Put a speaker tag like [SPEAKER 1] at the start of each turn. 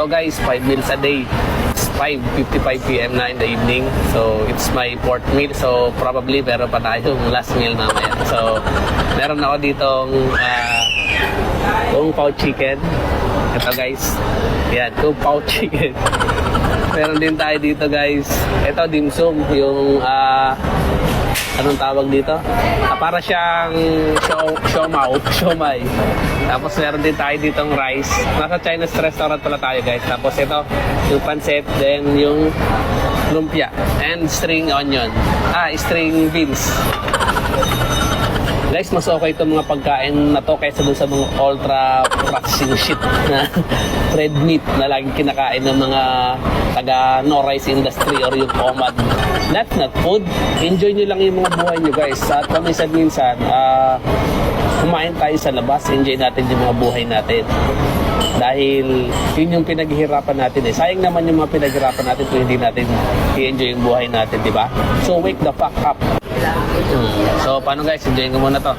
[SPEAKER 1] So guys, 5 meals a day. It's 5:55 p.m. na in the evening. So it's my fourth meal. So probably meron pa tayong last meal mamaya. So meron ako ditong kung pao chicken. Ito guys. Yan, kung pao chicken. Meron din tayo dito guys. Ito dim sum, yung anong tawag dito? Para siyang siomai. Tapos meron din tayo ditong rice. Nasa Chinese restaurant pala tayo guys. Tapos ito, yung pancit, then yung lumpia and string onion. String beans. Guys, mas okay itong mga pagkain na to kaysa dun sa mga ultra processing shit na red meat na laging kinakain ng mga taga no rice industry or yung OMAD. That's not food. Enjoy nyo lang yung mga buhay nyo guys. At paminsan-minsan, kumain tayo sa labas, enjoy natin yung mga buhay natin. Dahil yun yung pinaghihirapan natin eh. Sayang naman yung mga pinaghihirapan natin kung hindi natin i-enjoy yung buhay natin, di ba? So wake the fuck up. So paano guys, enjoyin ko muna to.